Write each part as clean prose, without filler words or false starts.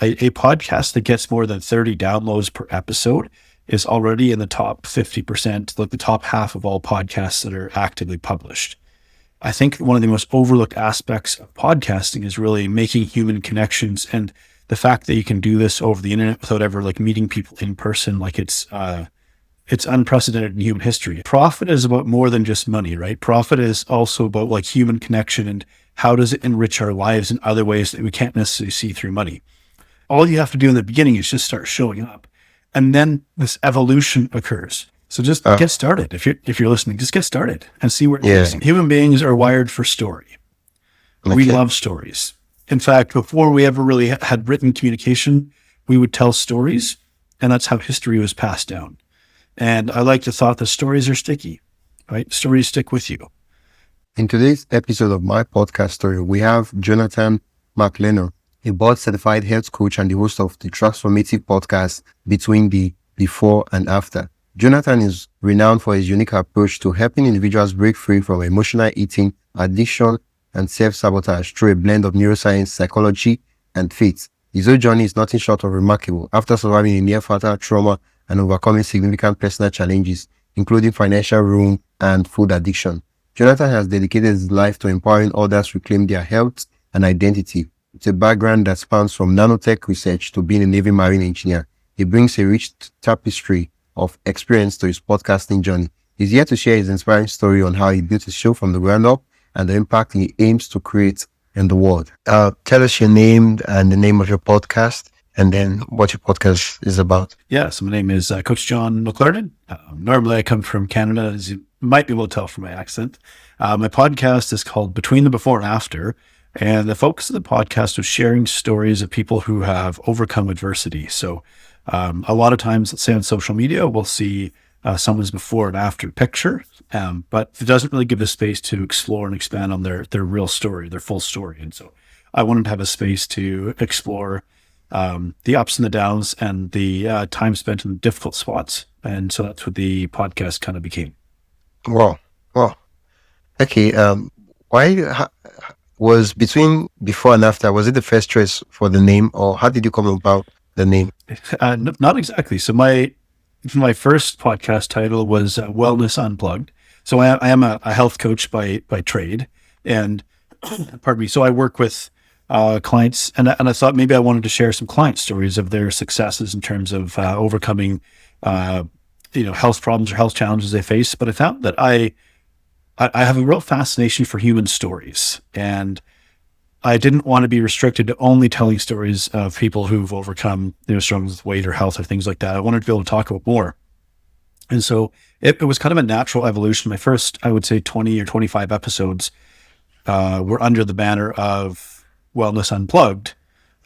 a podcast that gets more than 30 downloads per episode is already in the top 50%, like the top half of all podcasts that are actively published. I think one of the most overlooked aspects of podcasting is really making human connections, and the fact that you can do this over the internet without ever like meeting people in person, like it's unprecedented in human history. Profit is about more than just money, right? Profit is also about like human connection and how does it enrich our lives in other ways that we can't necessarily see through money. All you have to do in the beginning is just start showing up, and then this evolution occurs. So just get started. If you're listening, just get started and see where it takes you. Human beings are wired for story. Okay. We love stories. In fact, before we ever really had written communication, we would tell stories, and that's how history was passed down. And I like to thought that stories are sticky, right? Stories stick with you. In today's episode of my podcast story, we have Jonathan McLernon, a board-certified health coach and the host of the transformative podcast Between the Before and After. Jonathan is renowned for his unique approach to helping individuals break free from emotional eating, addiction, and self-sabotage through a blend of neuroscience, psychology, and faith. His whole journey is nothing short of remarkable. After surviving a near-fatal trauma and overcoming significant personal challenges, including financial ruin and food addiction, Jonathan has dedicated his life to empowering others to reclaim their health and identity. With a background that spans from nanotech research to being a Navy Marine engineer, he brings a rich tapestry of experience to his podcasting journey. He's here to share his inspiring story on how he built his show from the ground up and the impact he aims to create in the world. Tell us your name and the name of your podcast, and then what your podcast is about. Yeah, so my name is Coach John McLernon. Normally I come from Canada, as you might be able to tell from my accent. My podcast is called Between the Before and After, and the focus of the podcast was sharing stories of people who have overcome adversity. So a lot of times, let's say on social media, we'll see someone's before and after picture, but it doesn't really give the space to explore and expand on their real story, their full story. And so I wanted to have a space to explore the ups and the downs and the time spent in difficult spots. And so that's what the podcast kind of became. Wow. Okay. Why was Between Before and After, was it the first choice for the name, or how did you come about the name? Not exactly. So my first podcast title was Wellness Unplugged. So I am a health coach by trade, and pardon me. So I work with clients, and I thought maybe I wanted to share some client stories of their successes in terms of overcoming, health problems or health challenges they face. But I found that I have a real fascination for human stories, and I didn't want to be restricted to only telling stories of people who've overcome, struggles with weight or health or things like that. I wanted to be able to talk about more. And so it was kind of a natural evolution. My first, I would say 20 or 25 episodes were under the banner of Wellness Unplugged.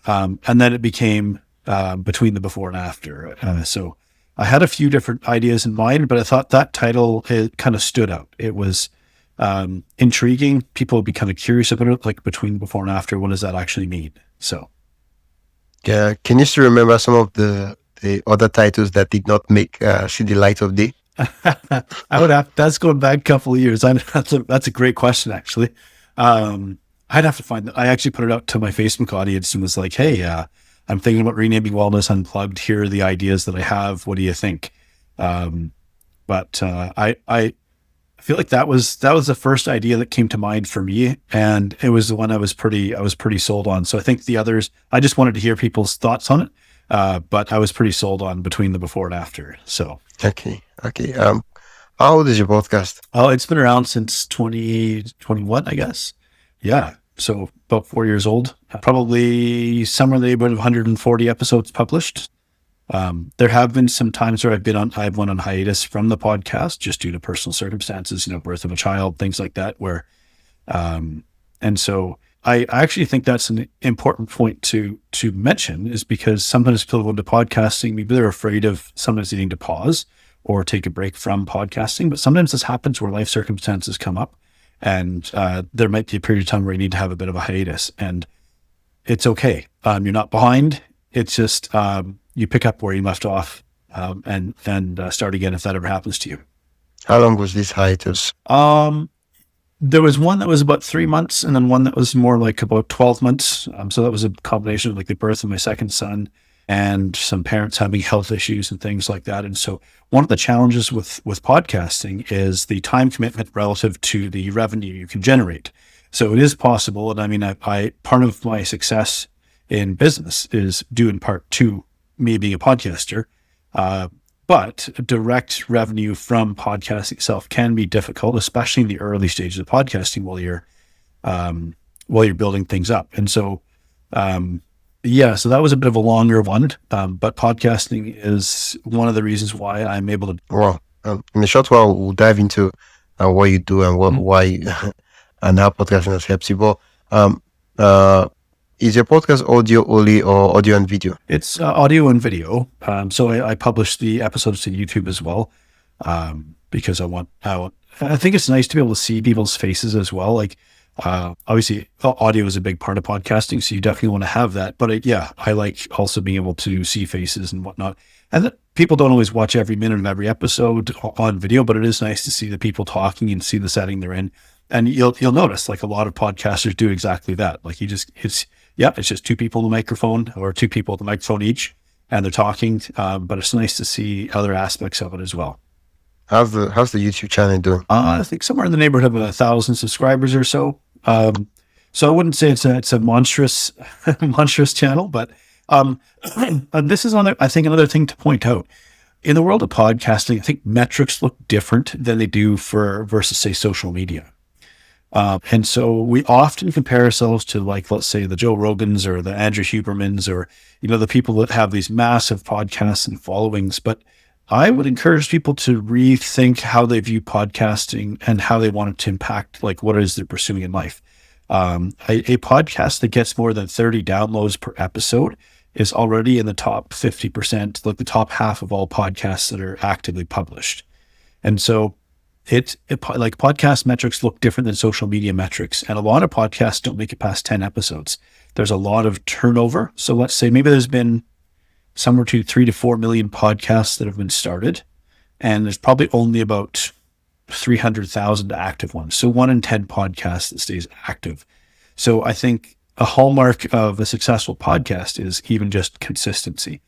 And then it became Between the Before and After. So I had a few different ideas in mind, but I thought that title, it kind of stood out. It was intriguing. People would be kind of curious about it, like Between the Before and After, what does that actually mean? So yeah, can you still remember some of the other titles that did not see the light of day? That's going back a couple of years. That's a great question, actually. I'd have to find that. I actually put it out to my Facebook audience and was like, hey, I'm thinking about renaming Wellness Unplugged. Here are the ideas that I have. What do you think? But I feel like that was the first idea that came to mind for me, and it was the one I was pretty sold on. So I think the others, I just wanted to hear people's thoughts on it, but I was pretty sold on Between the Before and After. So okay. How old is your podcast? Oh, it's been around since 2021, I guess. Yeah, so about 4 years old. Probably somewhere in the neighborhood of 140 episodes published. There have been some times where I've went on hiatus from the podcast just due to personal circumstances, birth of a child, things like that, where, and so I actually think that's an important point to mention, is because sometimes people go into podcasting, maybe they're afraid of sometimes needing to pause or take a break from podcasting, but sometimes this happens where life circumstances come up, and there might be a period of time where you need to have a bit of a hiatus, and it's okay. You're not behind. It's just, you pick up where you left off, and start again if that ever happens to you. How long was this hiatus? There was one that was about 3 months, and then one that was more like about 12 months. So that was a combination of like the birth of my second son and some parents having health issues and things like that. And so one of the challenges with podcasting is the time commitment relative to the revenue you can generate. So it is possible. And I mean, I part of my success in business is due in part to me being a podcaster. But direct revenue from podcasting itself can be difficult, especially in the early stages of podcasting while you're building things up. And so, so that was a bit of a longer one. But podcasting is one of the reasons why I'm able to. Well, in a short while, we'll dive into what you do and why and how podcasting has helped you. But is your podcast audio only or audio and video? It's audio and video. So I publish the episodes to YouTube as well, because I think it's nice to be able to see people's faces as well. Like, obviously audio is a big part of podcasting, so you definitely want to have that. But I like also being able to see faces and whatnot. And that people don't always watch every minute of every episode on video, but it is nice to see the people talking and see the setting they're in. And you'll notice like a lot of podcasters do exactly that. Like it's just two people in the microphone or two people with the microphone each, and they're talking. But it's nice to see other aspects of it as well. How's the YouTube channel doing? I think somewhere in the neighborhood of 1,000 subscribers or so. So I wouldn't say it's a monstrous channel, but this is I think another thing to point out. In the world of podcasting, I think metrics look different than they do versus say social media. And so we often compare ourselves to, like, let's say the Joe Rogans or the Andrew Hubermans or, the people that have these massive podcasts and followings. But I would encourage people to rethink how they view podcasting and how they want it to impact, like, what it is they're pursuing in life. A podcast that gets more than 30 downloads per episode is already in the top 50%, like the top half of all podcasts that are actively published. And so like podcast metrics look different than social media metrics. And a lot of podcasts don't make it past 10 episodes. There's a lot of turnover. So let's say maybe there's been somewhere to 3 to 4 million podcasts that have been started. And there's probably only about 300,000 active ones. So 1 in 10 podcasts that stays active. So I think a hallmark of a successful podcast is even just consistency.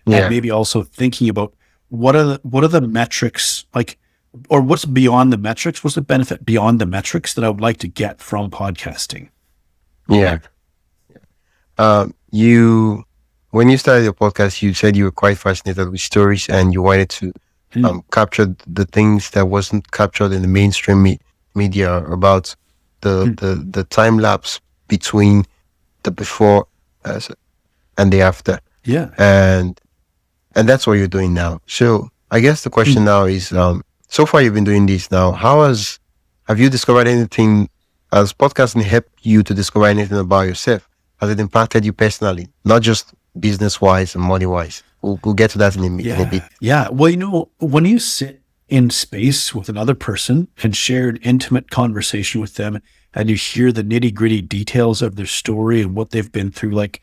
Yeah. And maybe also thinking about what are the metrics, like, or what's beyond the metrics? What's the benefit beyond the metrics that I would like to get from podcasting? Yeah. When you started your podcast, you said you were quite fascinated with stories and you wanted to capture the things that wasn't captured in the mainstream media about the time lapse between the before and the after. Yeah. And that's what you're doing now. So I guess the question now is, so far you've been doing this now. Have you discovered anything? Has podcasting helped you to discover anything about yourself? Has it impacted you personally, not just business-wise and money-wise? We'll get to that in a bit. Yeah. Well, when you sit in space with another person and share an intimate conversation with them, and you hear the nitty-gritty details of their story and what they've been through, like,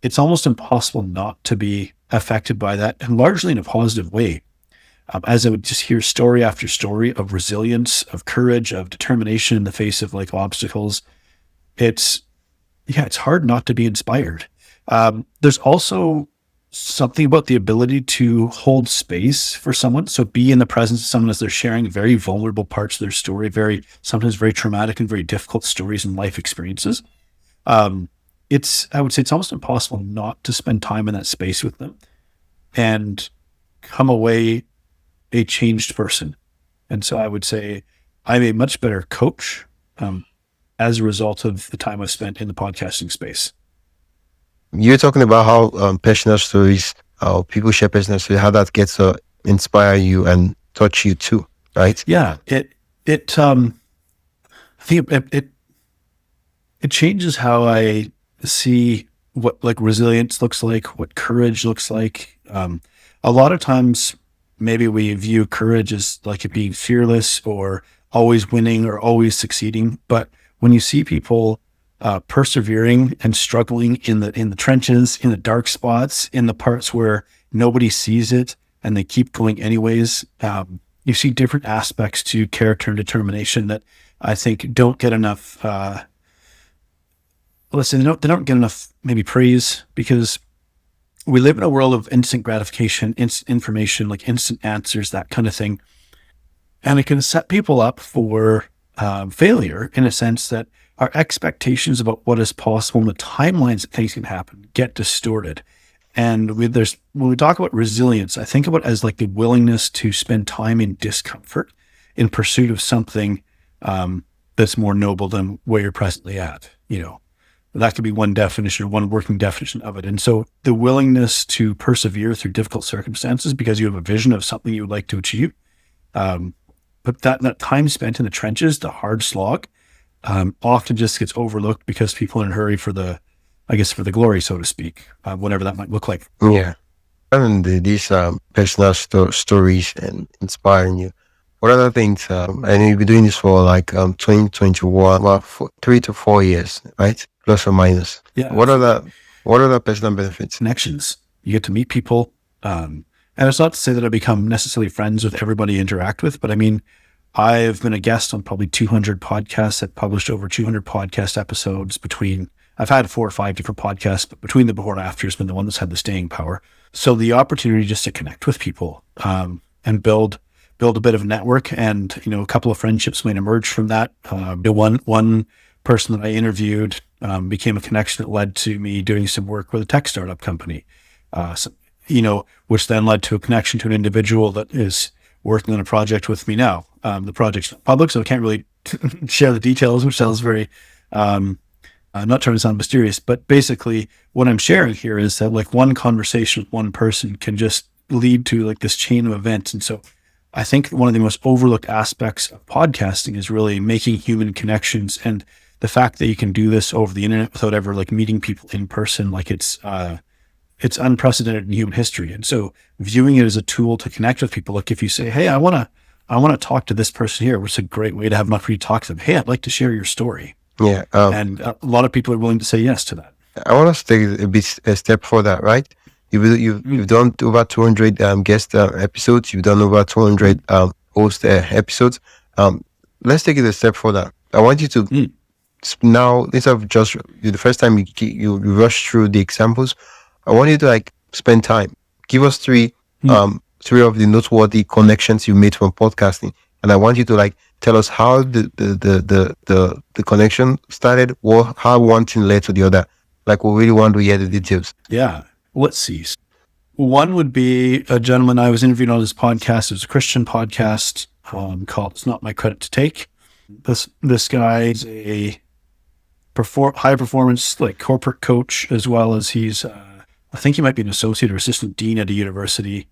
it's almost impossible not to be affected by that, and largely in a positive way. As I would just hear story after story of resilience, of courage, of determination in the face of like obstacles, it's hard not to be inspired. There's also something about the ability to hold space for someone. So be in the presence of someone as they're sharing very vulnerable parts of their story, sometimes very traumatic and very difficult stories and life experiences. I would say it's almost impossible not to spend time in that space with them and come away a changed person. And so I would say I'm a much better coach as a result of the time I've spent in the podcasting space. You're talking about how personal stories, how people share personal stories, how that gets to inspire you and touch you too, right? Yeah, I think it changes how I see what like resilience looks like, what courage looks like. A lot of times, maybe we view courage as like it being fearless or always winning or always succeeding. But when you see people persevering and struggling in the trenches, in the dark spots, in the parts where nobody sees it and they keep going anyways, you see different aspects to character and determination that I think don't get enough, they don't get enough maybe praise, because we live in a world of instant gratification, instant information, like instant answers, that kind of thing. And it can set people up for failure, in a sense that our expectations about what is possible and the timelines that things can happen get distorted. And when we talk about resilience, I think about it as like the willingness to spend time in discomfort in pursuit of something that's more noble than where you're presently at. That could be one definition, or one working definition of it. And so the willingness to persevere through difficult circumstances because you have a vision of something you would like to achieve. But that time spent in the trenches, the hard slog, often just gets overlooked because people are in a hurry for the glory, so to speak, whatever that might look like. Yeah. And these personal stories and inspiring you. What other things? I know you've been doing this for like 2021, well, 3 to 4 years, right? Plus or minus. Yeah. What are the personal benefits? Connections. You get to meet people. And it's not to say that I become necessarily friends with everybody I interact with, but I mean, I've been a guest on probably 200 podcasts. I've published over 200 podcast episodes I've had 4 or 5 different podcasts, but between the before and after has been the one that's had the staying power. So the opportunity just to connect with people and build a bit of a network, and a couple of friendships might emerge from that. One person that I interviewed became a connection that led to me doing some work with a tech startup company, which then led to a connection to an individual that is working on a project with me now. The project's not public, so I can't really share the details, which sounds very, not trying to sound mysterious, but basically what I'm sharing here is that like one conversation with one person can just lead to like this chain of events. And so I think one of the most overlooked aspects of podcasting is really making human connections, and the fact that you can do this over the internet without ever like meeting people in person, like it's unprecedented in human history. And so viewing it as a tool to connect with people, like if you say, hey, I want to talk to this person here, which is a great way to have an opportunity to talk to them. Hey, I'd like to share your story. Yeah. And a lot of people are willing to say yes to that. I want us to take a step further, right? You've done over 200 guest episodes. You've done over 200 host episodes. Let's take it a step further. I want you to now, instead of just the first time you rush through the examples, I want you to like spend time. Give us three of the noteworthy connections you made from podcasting, and I want you to like tell us how the connection started, or how one thing led to the other. Like, we really want to hear the details. Yeah. Let's see. One would be a gentleman I was interviewed on his podcast. It was a Christian podcast called "It's Not My Credit to Take." This guy is a high performance like corporate coach, as well as he's I think he might be an associate or assistant dean at a university.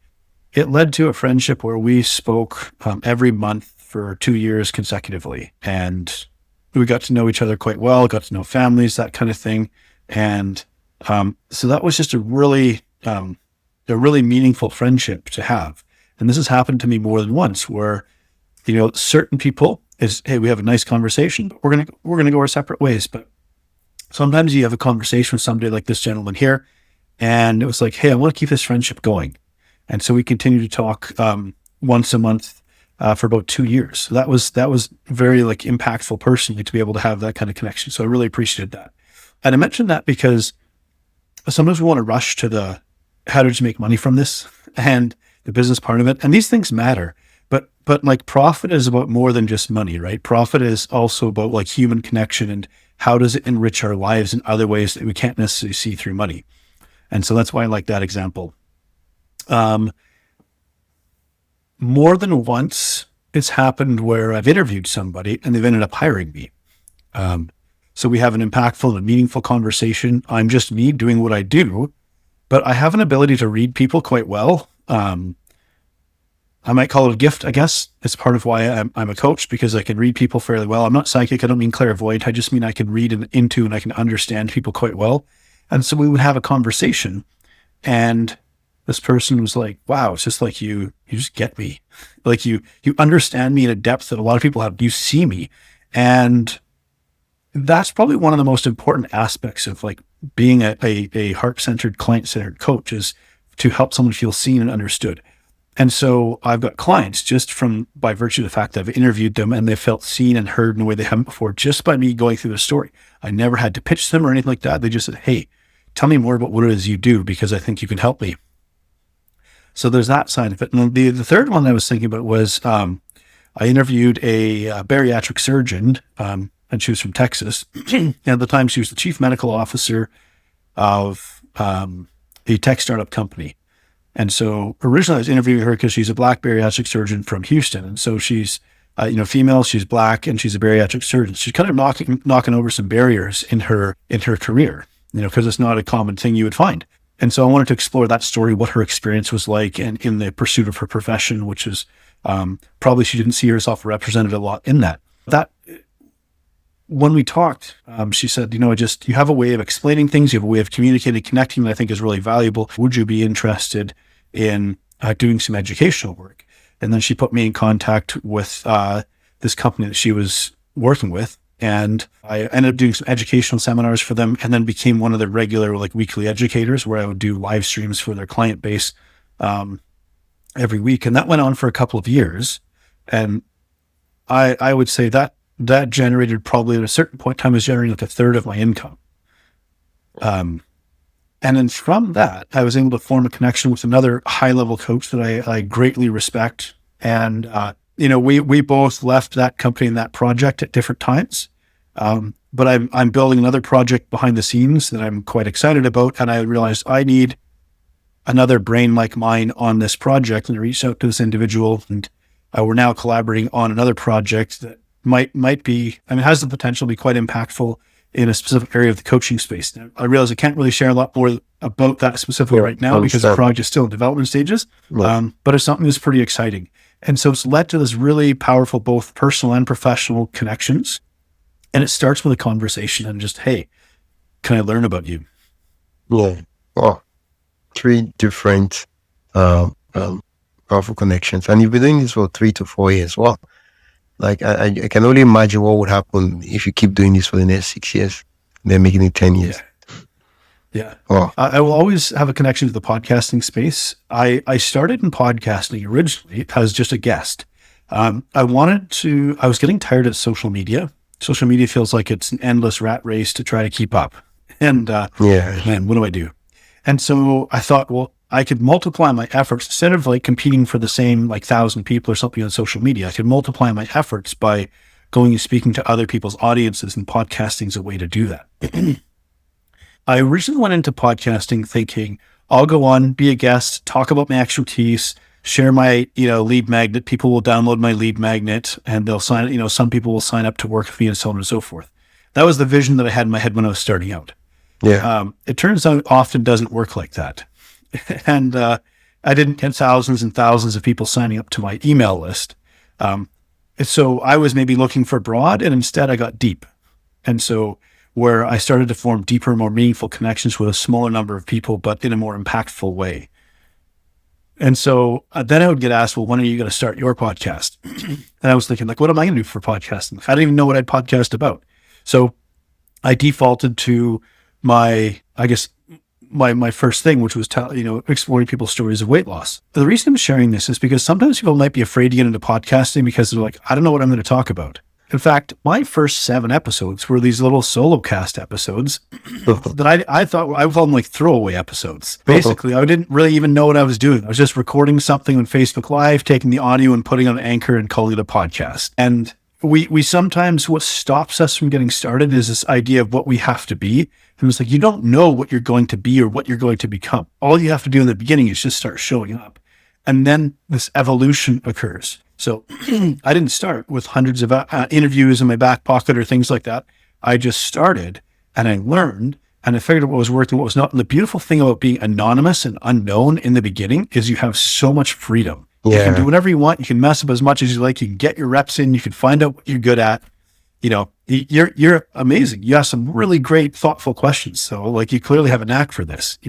It led to a friendship where we spoke every month for 2 years consecutively, and we got to know each other quite well, got to know families, that kind of thing. And so that was just a really meaningful friendship to have. And this has happened to me more than once, where certain people hey, we have a nice conversation, but we're gonna go our separate ways. But sometimes you have a conversation with somebody like this gentleman here, and it was like, hey, I want to keep this friendship going. And so we continued to talk once a month for about 2 years. So that was very like impactful personally to be able to have that kind of connection. So I really appreciated that. And I mentioned that because sometimes we want to rush to the how did you make money from this and the business part of it. And these things matter, but like profit is about more than just money, right? Profit is also about like human connection and how does it enrich our lives in other ways that we can't necessarily see through money. And so that's why I like that example. More than once, it's happened where I've interviewed somebody and they've ended up hiring me. So we have an impactful and meaningful conversation. I'm just me doing what I do, but I have an ability to read people quite well. I might call it a gift, I guess. It's part of why I'm a coach, because I can read people fairly well. I'm not psychic. I don't mean clairvoyant. I just mean I can read into and I can understand people quite well. And so we would have a conversation, and this person was like, wow, it's just like you just get me. Like you understand me in a depth that a lot of people have. You see me. And that's probably one of the most important aspects of like being a heart-centered, client-centered coach, is to help someone feel seen and understood. And so I've got clients just by virtue of the fact that I've interviewed them and they felt seen and heard in a way they haven't before, just by me going through the story. I never had to pitch them or anything like that. They just said, hey, tell me more about what it is you do, because I think you can help me. So there's that side of it. And the third one I was thinking about was, I interviewed a bariatric surgeon, and she was from Texas. And at the time, she was the chief medical officer of a tech startup company. And so originally I was interviewing her because she's a Black bariatric surgeon from Houston. And so she's, female, she's Black, and she's a bariatric surgeon. She's kind of knocking over some barriers in her career, because it's not a common thing you would find. And so I wanted to explore that story, what her experience was like, and in the pursuit of her profession, which is probably she didn't see herself represented a lot in that. When we talked, she said, you have a way of explaining things, you have a way of communicating, connecting that I think is really valuable. Would you be interested in doing some educational work? And then she put me in contact with this company that she was working with. And I ended up doing some educational seminars for them, and then became one of their regular weekly educators, where I would do live streams for their client base every week. And that went on for a couple of years. And I would say that generated, probably at a certain point in time, was generating a third of my income. And then from that, I was able to form a connection with another high-level coach that I greatly respect. And, we both left that company and that project at different times. But I'm building another project behind the scenes that I'm quite excited about. And I realized I need another brain like mine on this project. And I reached out to this individual, and we're now collaborating on another project that might be, has the potential to be quite impactful in a specific area of the coaching space. Now, I realize I can't really share a lot more about that specifically right now, because the project is still in development stages, but it's something that's pretty exciting. And so it's led to this really powerful, both personal and professional connections. And it starts with a conversation and just, hey, can I learn about you? Yeah. Well, 3 different powerful connections. And you've been doing this for 3 to 4 years. Well, I can only imagine what would happen if you keep doing this for the next 6 years, then making it 10 years. Yeah. Oh. I will always have a connection to the podcasting space. I started in podcasting originally as just a guest. I was getting tired of social media. Social media feels like it's an endless rat race to try to keep up. And man, what do I do? And so I thought, well, I could multiply my efforts instead of competing for the same 1,000 people or something on social media. I could multiply my efforts by going and speaking to other people's audiences, and podcasting is a way to do that. I originally went into podcasting thinking I'll go on, be a guest, talk about my expertise, share my lead magnet. People will download my lead magnet, and they'll sign. Some people will sign up to work with me, and so on and so forth. That was the vision that I had in my head when I was starting out. Yeah. It turns out often doesn't work like that. And I didn't get thousands and thousands of people signing up to my email list. So I was maybe looking for broad, and instead I got deep. And so where I started to form deeper, more meaningful connections with a smaller number of people, but in a more impactful way. And so then I would get asked, well, when are you going to start your podcast? And I was thinking, what am I going to do for podcasting? I didn't even know what I'd podcast about. So I defaulted to my first thing, which was exploring people's stories of weight loss. The reason I'm sharing this is because sometimes people might be afraid to get into podcasting because they're like, I don't know what I'm going to talk about. In fact, my first 7 episodes were these little solo cast episodes that I thought, I call them throwaway episodes. Basically, I didn't really even know what I was doing. I was just recording something on Facebook Live, taking the audio and putting it on Anchor and calling it a podcast. And we sometimes, what stops us from getting started is this idea of what we have to be. And it's you don't know what you're going to be or what you're going to become. All you have to do in the beginning is just start showing up. And then this evolution occurs. So I didn't start with hundreds of interviews in my back pocket or things like that. I just started, and I learned, and I figured out what was working, what was not. And the beautiful thing about being anonymous and unknown in the beginning is you have so much freedom. Yeah. You can do whatever you want. You can mess up as much as you like. You can get your reps in. You can find out what you're good at. You're amazing. You ask some really great, thoughtful questions. So you clearly have a knack for this,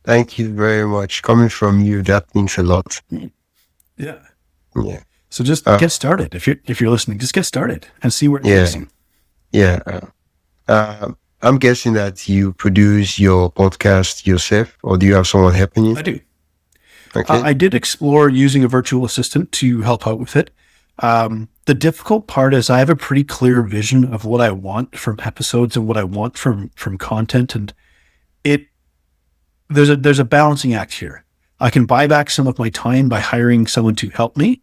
Thank you very much. Coming from you, that means a lot. Yeah. Yeah. So just get started. If you're listening, just get started and see where it takes you. Yeah. I'm guessing that you produce your podcast yourself, or do you have someone helping you? I do. Okay. I did explore using a virtual assistant to help out with it. The difficult part is I have a pretty clear vision of what I want from episodes and what I want from content, and it there's a balancing act here. I can buy back some of my time by hiring someone to help me,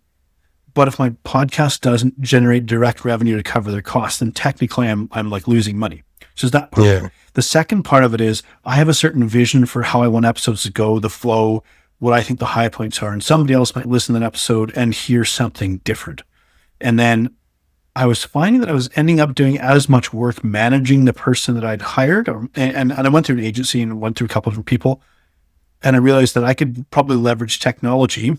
but if my podcast doesn't generate direct revenue to cover their costs, then technically I'm like losing money. So is that part. Yeah. The second part of it is I have a certain vision for how I want episodes to go, the flow, what I think the high points are, and somebody else might listen to an episode and hear something different. And then I was finding that I was ending up doing as much work managing the person that I'd hired, and I went through an agency and went through a couple of different people, and I realized that I could probably leverage technology.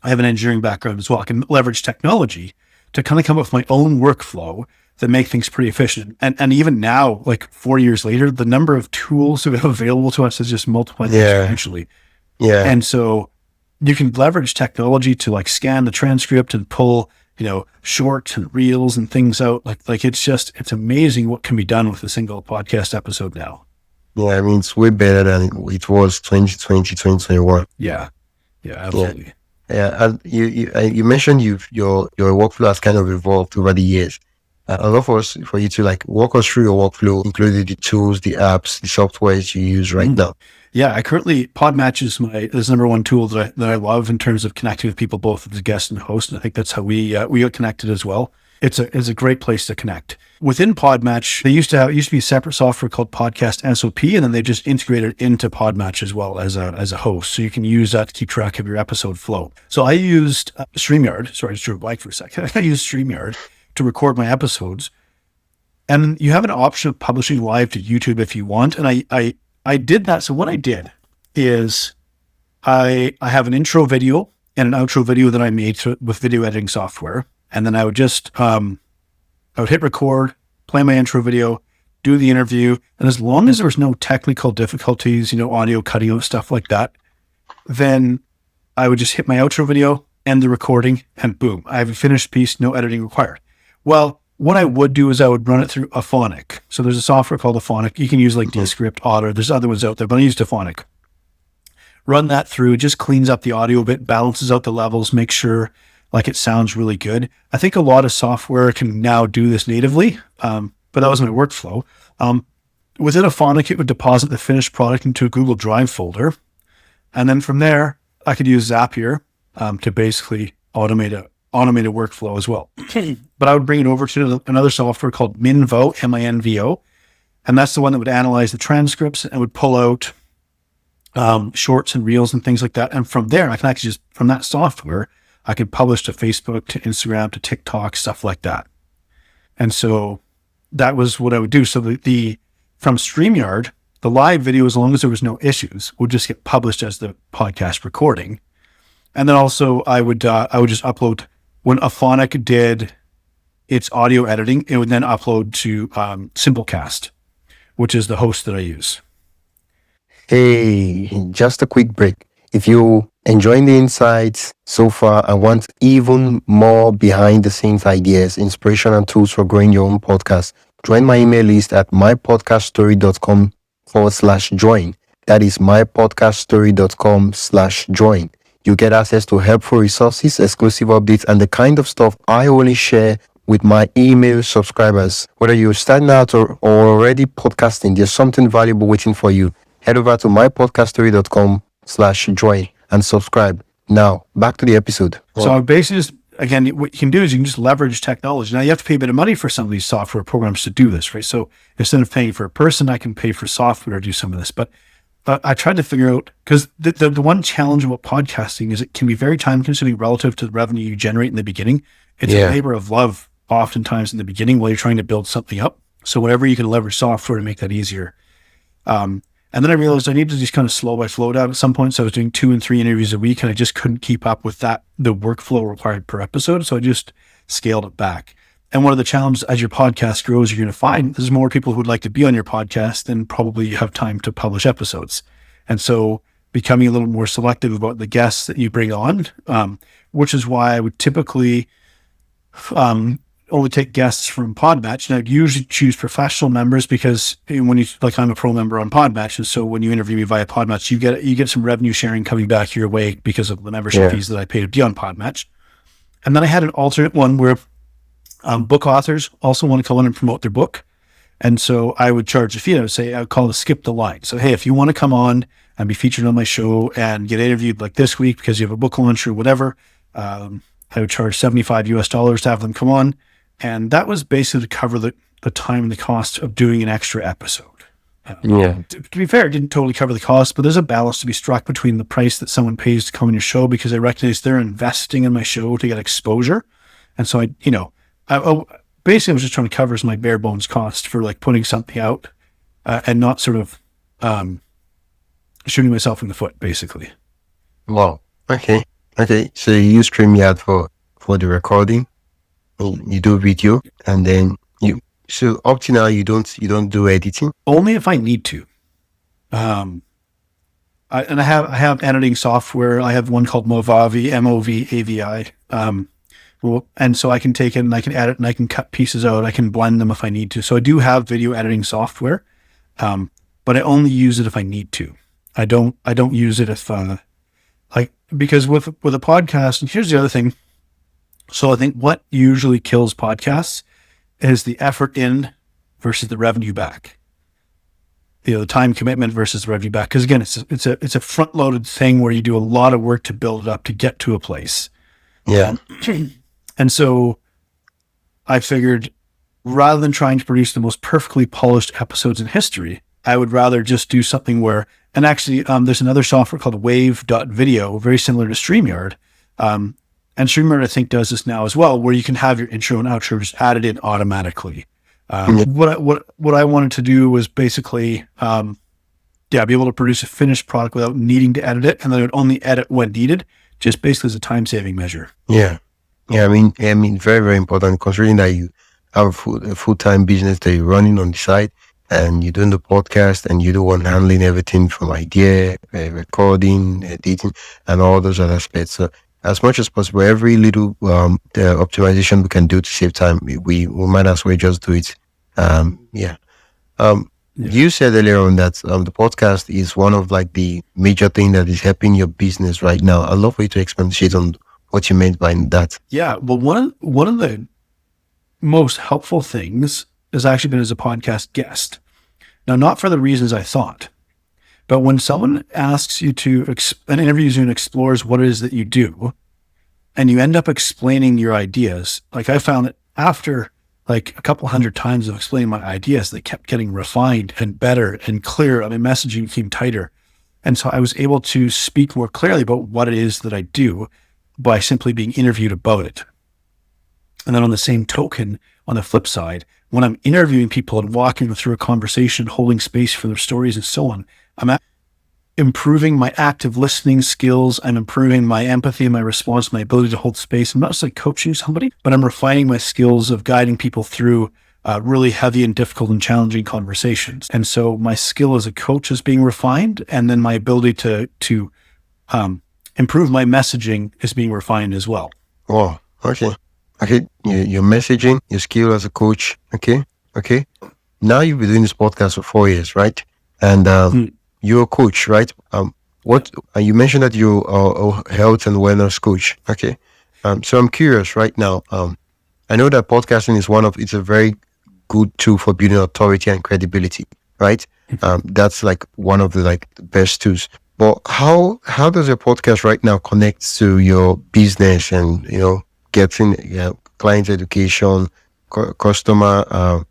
I have an engineering background as well. I can leverage technology to kind of come up with my own workflow that make things pretty efficient. And even now, like 4 years later, the number of tools that we have available to us is just multiplied exponentially. Yeah. And so you can leverage technology to like scan the transcript and pull, shorts and reels and things out. Like it's amazing what can be done with a single podcast episode now. Yeah. I mean, it's way better than it was 2020, 2021. Yeah. Yeah, absolutely. Yeah. And you mentioned your workflow has kind of evolved over the years. I'd love for you to like walk us through your workflow, including the tools, the apps, the softwares you use right now. Yeah, I currently Podmatch is the number one tool that I love in terms of connecting with people, both as a guest and host. And I think that's how we got connected as well. It's a great place to connect. Within Podmatch, it used to be a separate software called Podcast SOP, and then they just integrated into Podmatch as well as a host. So you can use that to keep track of your episode flow. So I used StreamYard. Sorry, I just drew a blank for a second. I used StreamYard to record my episodes. And you have an option of publishing live to YouTube if you want. And I did that. So what I did is I have an intro video and an outro video that I made with video editing software. And then I would just, I would hit record, play my intro video, do the interview. And as long as there was no technical difficulties, audio cutting out, stuff like that, then I would just hit my outro video, end the recording, and boom, I have a finished piece, no editing required. Well, what I would do is I would run it through Aphonic. So there's a software called Aphonic. You can use like Descript, Otter. There's other ones out there, but I used Aphonic. Run that through, just cleans up the audio a bit, balances out the levels, make sure like it sounds really good. I think a lot of software can now do this natively, but that was my workflow. Within Aphonic, it would deposit the finished product into a Google Drive folder. And then from there, I could use Zapier to basically automate a workflow as well. But I would bring it over to another software called Minvo, M-I-N-V-O. And that's the one that would analyze the transcripts and would pull out shorts and reels and things like that. And from there, I can actually from that software, I could publish to Facebook, to Instagram, to TikTok, stuff like that. And so that was what I would do. So from StreamYard, the live video, as long as there was no issues, would just get published as the podcast recording. And then also I would just upload. When Aphonic did its audio editing, it would then upload to Simplecast, which is the host that I use. Hey, just a quick break. If you enjoying the insights so far and want even more behind the scenes ideas, inspiration, and tools for growing your own podcast, join my email list at mypodcaststory.com/join. That is mypodcaststory.com/join. You get access to helpful resources, exclusive updates, and the kind of stuff I only share with my email subscribers. Whether you're starting out or already podcasting, there's something valuable waiting for you. Head over to mypodcaststory.com/join and subscribe. Now, back to the episode. So basically, again, what you can do is you can just leverage technology. Now, you have to pay a bit of money for some of these software programs to do this, right? So instead of paying for a person, I can pay for software to do some of this. But I tried to figure out, because the one challenge about podcasting is it can be very time consuming relative to the revenue you generate in the beginning. It's a labor of love oftentimes in the beginning while you're trying to build something up. So whatever you can leverage software to make that easier. And then I realized I needed to just kind of slow my flow down at some point. So I was doing 2 and 3 interviews a week, and I just couldn't keep up with the workflow required per episode. So I just scaled it back. And one of the challenges as your podcast grows, you're going to find there's more people who would like to be on your podcast than probably you have time to publish episodes. And so becoming a little more selective about the guests that you bring on, which is why I would typically only take guests from Podmatch. And I'd usually choose professional members because when you, like, I'm a pro member on Podmatch. And so when you interview me via Podmatch, you get some revenue sharing coming back your way because of the membership fees that I pay to be on Podmatch. And then I had an alternate one where book authors also want to come in and promote their book. And so I would charge a fee. I would call it skip the line. So, hey, if you want to come on and be featured on my show and get interviewed like this week because you have a book launch or whatever, I would charge $75 to have them come on. And that was basically to cover the time and the cost of doing an extra episode. To be fair, it didn't totally cover the cost, but there's a balance to be struck between the price that someone pays to come on your show, because I recognize they're investing in my show to get exposure. And so I basically I was just trying to cover my bare bones cost for like putting something out and not sort of shooting myself in the foot, basically. Wow. Okay. So you use StreamYard for the recording. You do video, and then so up to now you don't do editing? Only if I need to. I have editing software. I have one called Movavi, Movavi. And so I can take it and I can edit and I can cut pieces out. I can blend them if I need to. So I do have video editing software, but I only use it if I need to. I don't use it if because with a podcast. And here's the other thing. So I think what usually kills podcasts is the effort in versus the revenue back. The time commitment versus the revenue back. Because again, it's a front loaded thing where you do a lot of work to build it up to get to a place. Yeah. And so I figured, rather than trying to produce the most perfectly polished episodes in history, I would rather just do something where, and actually there's another software called Wave.video, very similar to StreamYard. And StreamYard, I think, does this now as well, where you can have your intro and outro just added in automatically. What I wanted to do was basically, be able to produce a finished product without needing to edit it, and then I would only edit when needed, just basically as a time-saving measure. Yeah. I mean, very, very important, considering that you have a full-time business that you're running on the side, and you're doing the podcast, and you're the one handling everything from idea, recording, editing, and all those other aspects. So as much as possible, every little optimization we can do to save time, we might as well just do it. You said earlier on that the podcast is one of like the major thing that is helping your business right now. I'd love for you to expatiate on what you meant by that. Yeah, well, one of the most helpful things has actually been as a podcast guest. Now, not for the reasons I thought, but when someone asks you to, an interviews you and explores what it is that you do, and you end up explaining your ideas, like I found that after like a couple hundred times of explaining my ideas, they kept getting refined and better and clearer. I mean, messaging became tighter. And so I was able to speak more clearly about what it is that I do by simply being interviewed about it. And then on the same token, on the flip side, when I'm interviewing people and walking them through a conversation, holding space for their stories and so on, I'm improving my active listening skills. I'm improving my empathy and my response, my ability to hold space. I'm not just like coaching somebody, but I'm refining my skills of guiding people through really heavy and difficult and challenging conversations. And so my skill as a coach is being refined, and then my ability to improve my messaging is being refined as well. Oh, okay. Your messaging, your skill as a coach. Okay. Now you've been doing this podcast for 4 years, right? And you're a coach, right? You mentioned that you're a health and wellness coach. Okay. So I'm curious right now. I know that podcasting is it's a very good tool for building authority and credibility, right? That's like one of the best tools. But how does your podcast right now connect to your business and getting client education, customer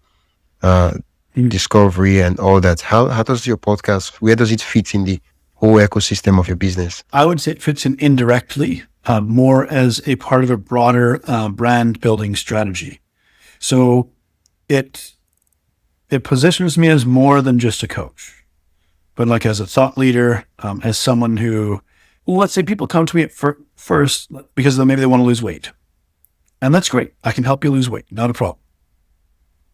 discovery, and all that? How does your podcast, where does it fit in the whole ecosystem of your business? I would say it fits in indirectly, more as a part of a broader brand building strategy. So it positions me as more than just a coach, but like as a thought leader, as someone who, let's say people come to me at first because maybe they want to lose weight. And that's great. I can help you lose weight, not a problem.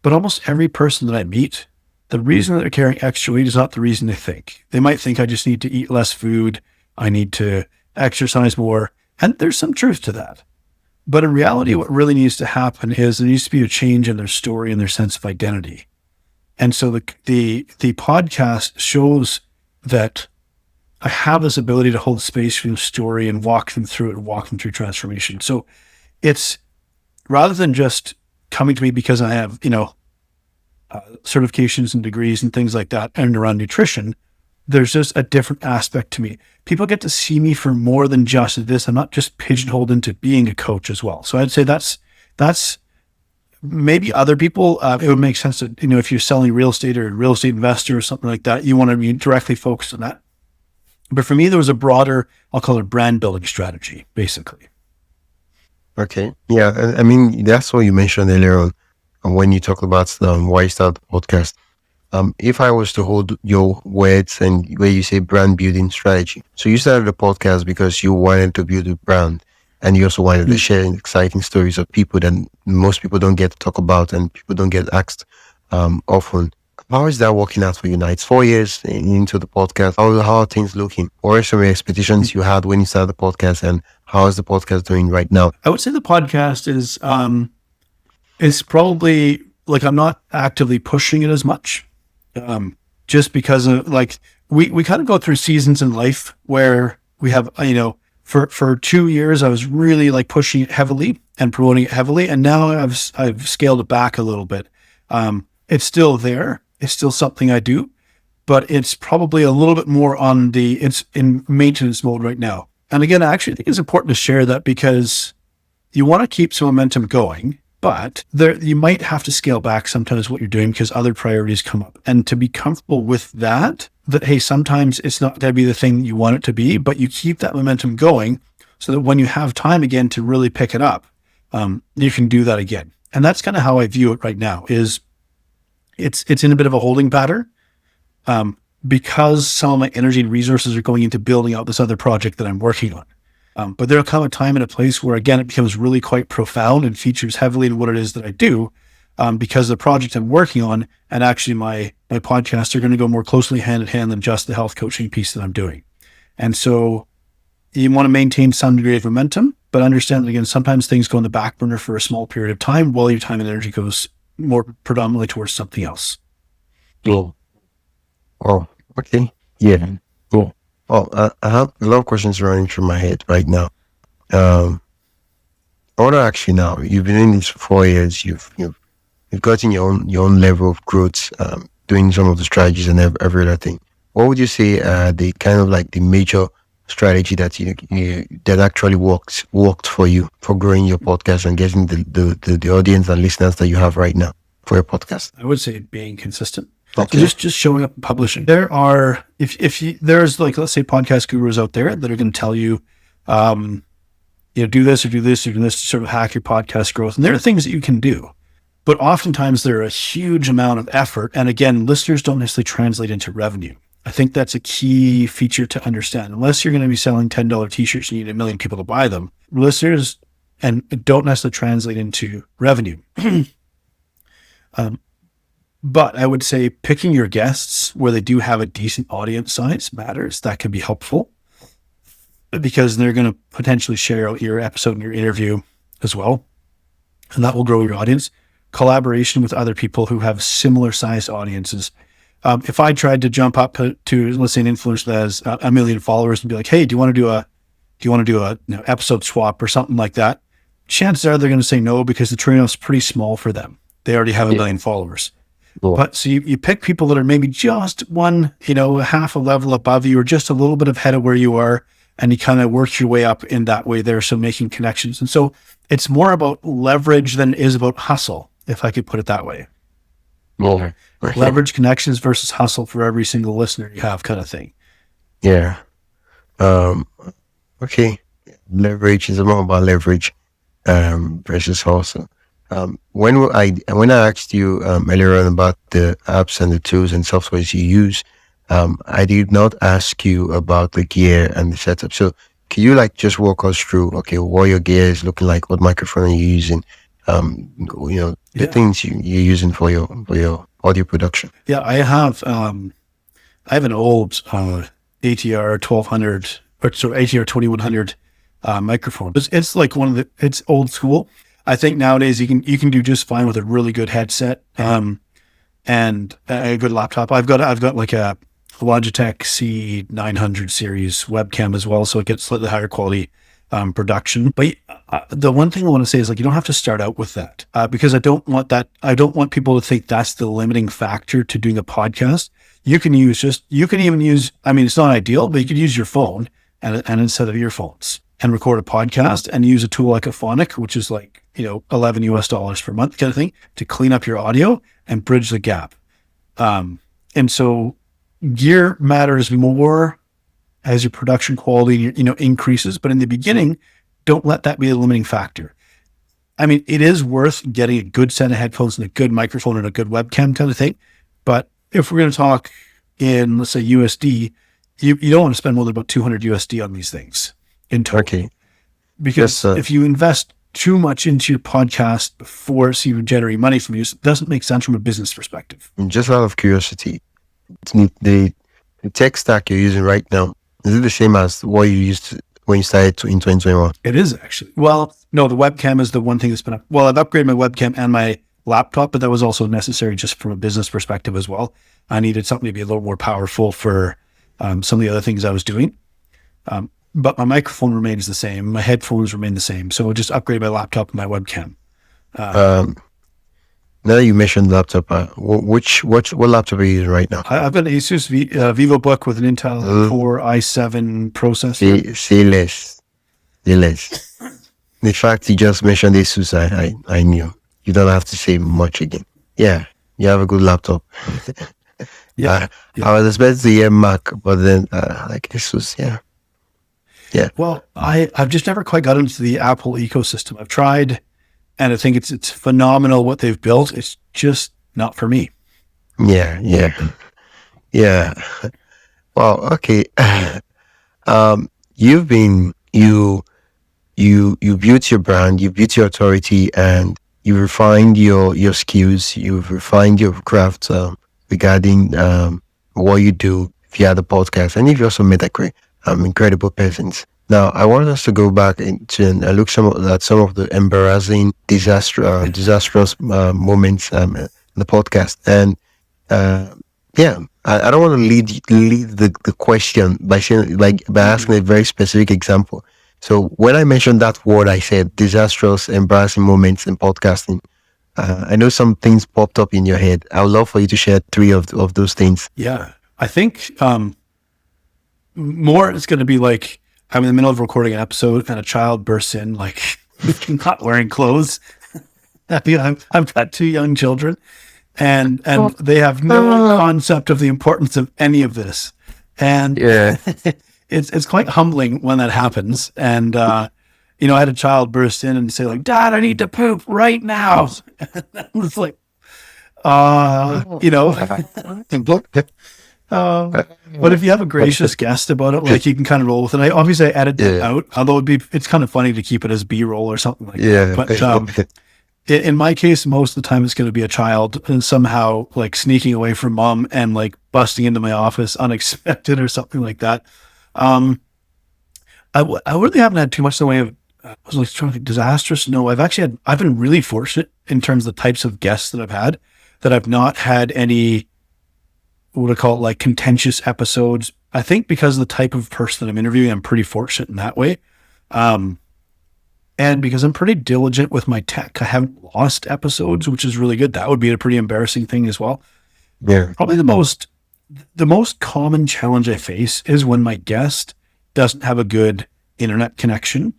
But almost every person that I meet, the reason that they're carrying extra weight is not the reason they think. They might think I just need to eat less food. I need to exercise more. And there's some truth to that. But in reality, what really needs to happen is there needs to be a change in their story and their sense of identity. And so the podcast shows that I have this ability to hold space for the story and walk them through it and walk them through transformation. So it's rather than just coming to me because I have, certifications and degrees and things like that and around nutrition, there's just a different aspect to me. People get to see me for more than just this. I'm not just pigeonholed into being a coach as well. So I'd say that's maybe other people, it would make sense that, if you're selling real estate or a real estate investor or something like that, you want to be directly focused on that. But for me, there was a broader, I'll call it brand building strategy, basically. Okay. Yeah. I mean, that's what you mentioned earlier on when you talked about why you started the podcast. If I was to hold your words and where you say brand building strategy, so you started the podcast because you wanted to build a brand and you also wanted to share exciting stories of people that most people don't get to talk about and people don't get asked often. How is that working out for you now? It's 4 years into the podcast. How are things looking? What are some expectations you had when you started the podcast, and how is the podcast doing right now? I would say the podcast is probably like I'm not actively pushing it as much, just because of we kind of go through seasons in life where we have for 2 years I was really like pushing it heavily and promoting it heavily, and now I've scaled it back a little bit. It's still there. It's still something I do, but it's probably a little bit more it's in maintenance mode right now. And again, I actually think it's important to share that because you want to keep some momentum going, but you might have to scale back sometimes what you're doing because other priorities come up. And to be comfortable with that, hey, sometimes it's not going to be the thing you want it to be, but you keep that momentum going so that when you have time again to really pick it up, you can do that again. And that's kind of how I view it right now is it's in a bit of a holding pattern because some of my energy and resources are going into building out this other project that I'm working on. But there'll come a time and a place where, again, it becomes really quite profound and features heavily in what it is that I do because the project I'm working on and actually my podcasts are going to go more closely hand in hand than just the health coaching piece that I'm doing. And so you want to maintain some degree of momentum, but understand that, again, sometimes things go in the back burner for a small period of time while your time and energy goes more predominantly towards something else. Cool. Oh, okay. Yeah. Cool. Well, I have a lot of questions running through my head right now. I want to ask you now. You've been in this for 4 years. You've gotten your own level of growth, doing some of the strategies and every other thing. What would you say the kind of like the major strategy that that actually worked for you for growing your podcast and getting the audience and listeners that you have right now for your podcast? I would say being consistent. Okay. Just showing up and publishing. There are there's like, let's say, podcast gurus out there that are going to tell you, do this or do this or do this to sort of hack your podcast growth. And there are things that you can do, but oftentimes they're a huge amount of effort. And again, listeners don't necessarily translate into revenue. I think that's a key feature to understand. Unless you're going to be selling $10 t-shirts and you need 1 million people to buy them, listeners and don't necessarily translate into revenue. But I would say picking your guests where they do have a decent audience size matters. That can be helpful because they're going to potentially share out your episode and your interview as well. And that will grow your audience. Collaboration with other people who have similar sized audiences. If I tried to jump up to, let's say, an influencer that has 1 million followers and be like, hey, do you want to do a episode swap or something like that? Chances are they're going to say no because the trade-off's pretty small for them. They already have 1 million followers. Cool. But so you pick people that are maybe just half a level above you or just a little bit ahead of where you are, and you kind of work your way up in that way there. So making connections. And so it's more about leverage than it is about hustle, if I could put it that way. Yeah. Leverage connections versus hustle for every single listener you have, kind of thing. Yeah. Okay. Leverage is more about leverage versus hustle. When I asked you earlier on about the apps and the tools and softwares you use, I did not ask you about the gear and the setup. So can you just walk us through, what your gear is looking like, what microphone are you using, the things you're using for your audio production? Yeah, I have an old ATR 1200 or ATR 2100 microphone. It's like it's old school. I think nowadays you can do just fine with a really good headset and a good laptop. I've got like a Logitech C900 series webcam as well, so it gets slightly higher quality production. But the one thing I want to say is, like, you don't have to start out with that because I don't want that. I don't want people to think that's the limiting factor to doing a podcast. You can even use, I mean, it's not ideal, but you could use your phone and instead of earphones and record a podcast and use a tool like Aphonic, which is like, $11 per month kind of thing, to clean up your audio and bridge the gap. And so gear matters more as your production quality, increases. But in the beginning, don't let that be a limiting factor. I mean, it is worth getting a good set of headphones and a good microphone and a good webcam kind of thing. But if we're going to talk in, let's say, USD, you don't want to spend more than about 200 USD on these things in total. Okay. Because if you invest too much into your podcast before it's even generating money from you, it doesn't make sense from a business perspective. Just out of curiosity, the tech stack you're using right now, is it the same as what you used when you started in 2021? It is actually. Well, no, the webcam is the one thing that's been well, I've upgraded my webcam and my laptop, but that was also necessary just from a business perspective as well. I needed something to be a little more powerful for some of the other things I was doing. But my microphone remains the same. My headphones remain the same. So I'll just upgrade my laptop and my webcam. Now that you mentioned laptop, what laptop are you using right now? I've got an Asus VivoBook with an Intel Core i7 processor. Say less. The fact you just mentioned Asus, I knew. You don't have to say much again. Yeah, you have a good laptop. Yeah. I was expecting to hear Mac, but then like Asus, yeah. Yeah. Well, I've just never quite got into the Apple ecosystem. I've tried, and I think it's phenomenal what they've built. It's just not for me. Yeah. Well, okay. You built your brand, you built your authority, and you refined your skills, you've refined your craft regarding what you do via the podcast, and you've also met incredible persons. Now, I want us to go back into and look at some of the embarrassing, disastrous moments in the podcast. And I don't want to lead the question by saying by asking a very specific example. So when I mentioned that word, I said disastrous, embarrassing moments in podcasting. I know some things popped up in your head. I would love for you to share 3 of those things. Yeah, I think more it's going to be like I'm in the middle of recording an episode and a child bursts in, like not wearing clothes. I've got 2 young children, and they have no concept of the importance of any of this, and it's quite humbling when that happens. And I had a child burst in and say, like, "Dad, I need to poop right now." It's like, but if you have a gracious guest about it, like, you can kind of roll with it. I edit it out, although it's kind of funny to keep it as B-roll or something like that. But in my case, most of the time it's going to be a child and somehow like sneaking away from mom and like busting into my office unexpected or something like that. I really haven't had too much in the way of I was like trying to think disastrous. No, I've been really fortunate in terms of the types of guests that I've had, that I've not had any, what do I call it, like contentious episodes. I think because of the type of person that I'm interviewing, I'm pretty fortunate in that way. And because I'm pretty diligent with my tech, I haven't lost episodes, which is really good. That would be a pretty embarrassing thing as well. Yeah. Probably the most common challenge I face is when my guest doesn't have a good internet connection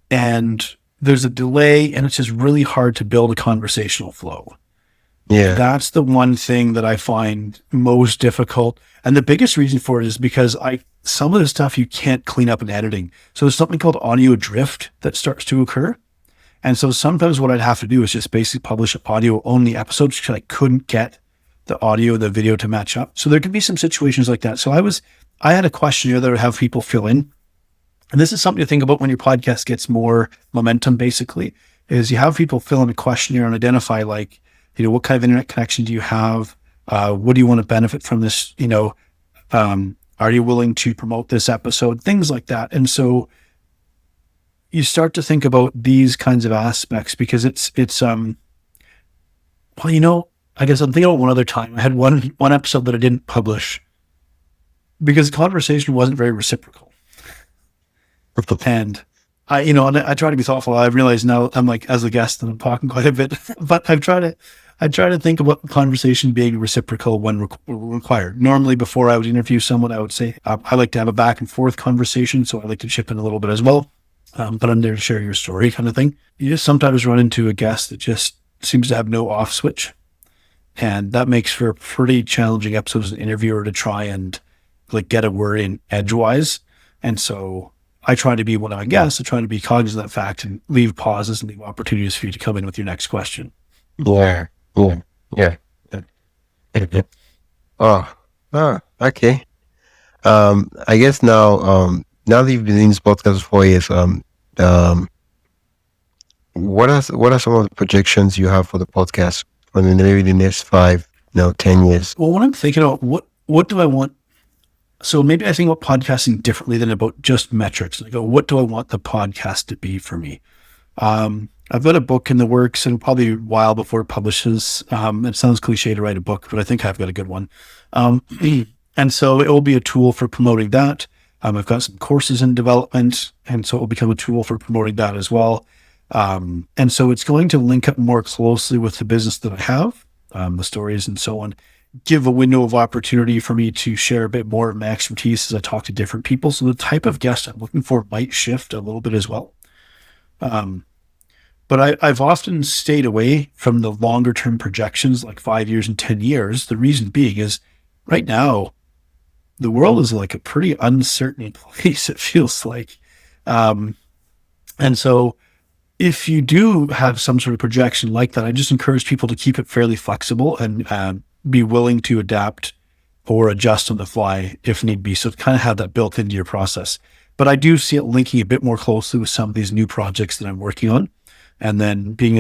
and there's a delay and it's just really hard to build a conversational flow. Yeah. That's the one thing that I find most difficult. And the biggest reason for it is because some of the stuff you can't clean up in editing. So there's something called audio drift that starts to occur. And so sometimes what I'd have to do is just basically publish audio only episodes because I couldn't get the audio, the video to match up. So there can be some situations like that. So I had a questionnaire that I would have people fill in. And this is something to think about when your podcast gets more momentum, basically, is you have people fill in a questionnaire and identify, like, what kind of internet connection do you have? What do you want to benefit from this? Are you willing to promote this episode? Things like that. And so you start to think about these kinds of aspects because well, I guess I'm thinking about one other time. I had one episode that I didn't publish because the conversation wasn't very reciprocal. And I try to be thoughtful. I realize now I'm like, as a guest, and I'm talking quite a bit, but I try to think about the conversation being reciprocal when required. Normally, before I would interview someone, I would say, I like to have a back and forth conversation. So I like to chip in a little bit as well. But I'm there to share your story kind of thing. You just sometimes run into a guest that just seems to have no off switch. And that makes for a pretty challenging episode as an interviewer to try and like get a word in edgewise. And so I try to be, when I'm a guest, I try to be cognizant of that fact and leave pauses and leave opportunities for you to come in with your next question. Yeah. Okay. I guess now that you've been in this podcast for 4 years, what are some of the projections you have for the podcast for maybe the next 5, 10 years? Well, when I'm thinking about what do I want? So maybe I think about podcasting differently than about just metrics. I go, what do I want the podcast to be for me? I've got a book in the works and probably a while before it publishes. It sounds cliche to write a book, but I think I've got a good one. And so it will be a tool for promoting that. I've got some courses in development, and so it will become a tool for promoting that as well. And so it's going to link up more closely with the business that I have, the stories and so on, give a window of opportunity for me to share a bit more of my expertise as I talk to different people. So the type of guest I'm looking for might shift a little bit as well. But I've often stayed away from the longer term projections, like 5 years and 10 years. The reason being is right now, the world is like a pretty uncertain place, it feels like. And so if you do have some sort of projection like that, I just encourage people to keep it fairly flexible and be willing to adapt or adjust on the fly if need be. So kind of have that built into your process. But I do see it linking a bit more closely with some of these new projects that I'm working on, and then being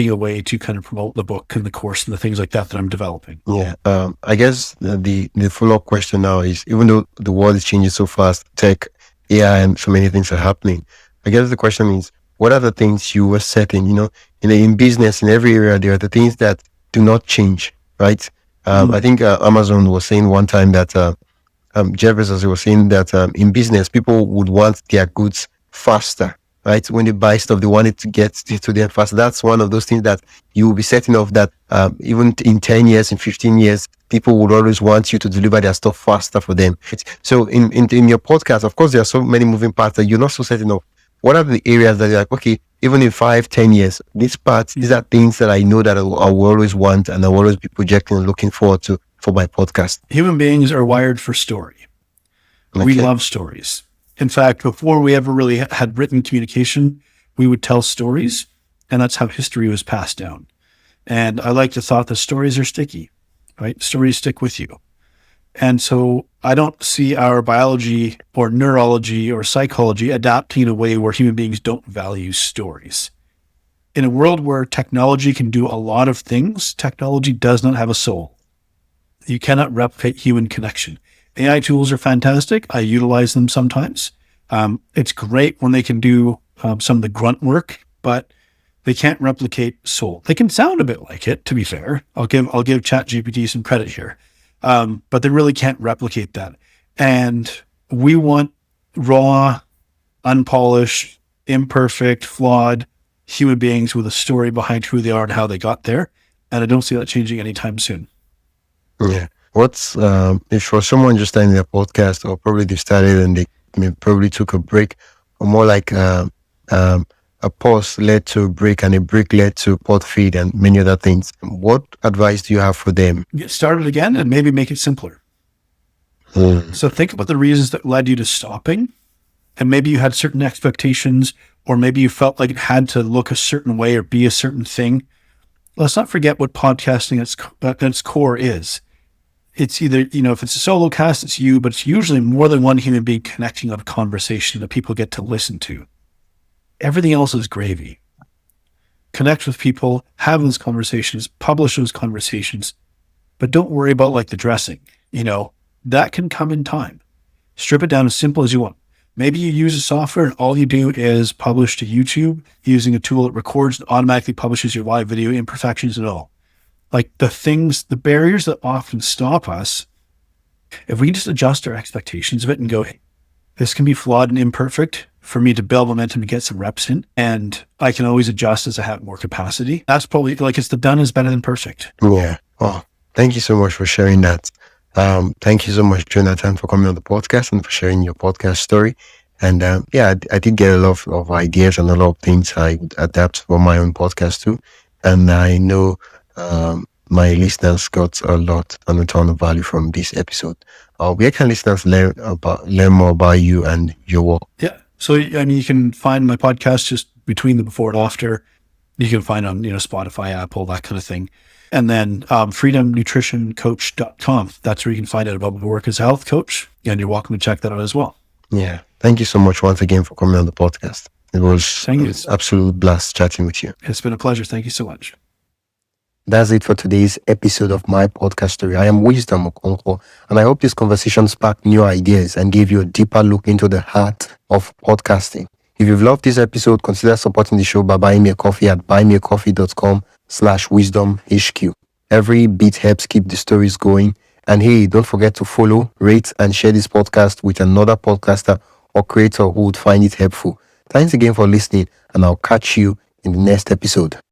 a way to kind of promote the book and the course and the things like that I'm developing. Yeah. I guess the follow-up question now is, even though the world is changing so fast, tech, AI, and so many things are happening, I guess the question is, what are the things you were setting? In business, in every area, there are the things that do not change, right? I think Amazon was saying one time that Jeff Bezos was saying that in business, people would want their goods faster, right? When they buy stuff, they want it to get to them fast. That's one of those things that you will be setting off that even in 10 years, in 15 years, people would always want you to deliver their stuff faster for them. So in your podcast, of course, there are so many moving parts that you're not so setting off. What are the areas that you're like, okay, even in 5, 10 years, these are things that I know that I will always want and I will always be projecting and looking forward to for my podcast? Human beings are wired for story. Okay. We love stories. In fact, before we ever really had written communication, we would tell stories, and that's how history was passed down. And I like to thought that stories are sticky, right? Stories stick with you. And so I don't see our biology or neurology or psychology adapting in a way where human beings don't value stories. In a world where technology can do a lot of things, technology does not have a soul. You cannot replicate human connection. AI tools are fantastic. I utilize them sometimes. It's great when they can do some of the grunt work, but they can't replicate soul. They can sound a bit like it, to be fair. I'll give ChatGPT some credit here. But they really can't replicate that. And we want raw, unpolished, imperfect, flawed human beings with a story behind who they are and how they got there. And I don't see that changing anytime soon. Yeah. What's, if for someone just starting their podcast, or probably they started and they probably took a break, or more like a pause led to a break and a break led to pod feed and many other things, what advice do you have for them? Get started again and maybe make it simpler. So think about the reasons that led you to stopping, and maybe you had certain expectations, or maybe you felt like it had to look a certain way or be a certain thing. Let's not forget what podcasting at its core is. It's either, if it's a solo cast, it's you, but it's usually more than one human being connecting on a conversation that people get to listen to. Everything else is gravy. Connect with people, have those conversations, publish those conversations, but don't worry about like the dressing. That can come in time. Strip it down as simple as you want. Maybe you use a software and all you do is publish to YouTube using a tool that records and automatically publishes your live video, imperfections and all. Like the barriers that often stop us, if we just adjust our expectations of it and go, hey, this can be flawed and imperfect for me to build momentum to get some reps in, and I can always adjust as I have more capacity. That's probably like, it's the done is better than perfect. Yeah. Oh, thank you so much for sharing that. Thank you so much, Jonathan, for coming on the podcast and for sharing your podcast story. And I did get a lot of ideas and a lot of things I would adapt for my own podcast too. And I know my listeners got a lot and a ton of value from this episode. Where can listeners learn more about you and your work? Yeah. So, I mean, you can find my podcast just between the before and after. You can find on, Spotify, Apple, that kind of thing. And then freedomnutritioncoach.com. That's where you can find out about my work as a health coach. And you're welcome to check that out as well. Yeah. Thank you so much once again for coming on the podcast. It was an absolute blast chatting with you. It's been a pleasure. Thank you so much. That's it for today's episode of my podcast story. I am Wisdom Okonkwo, and I hope this conversation sparked new ideas and gave you a deeper look into the heart of podcasting. If you've loved this episode, consider supporting the show by buying me a coffee at buymeacoffee.com/wisdomhq. Every bit helps keep the stories going. And hey, don't forget to follow, rate, and share this podcast with another podcaster or creator who would find it helpful. Thanks again for listening, and I'll catch you in the next episode.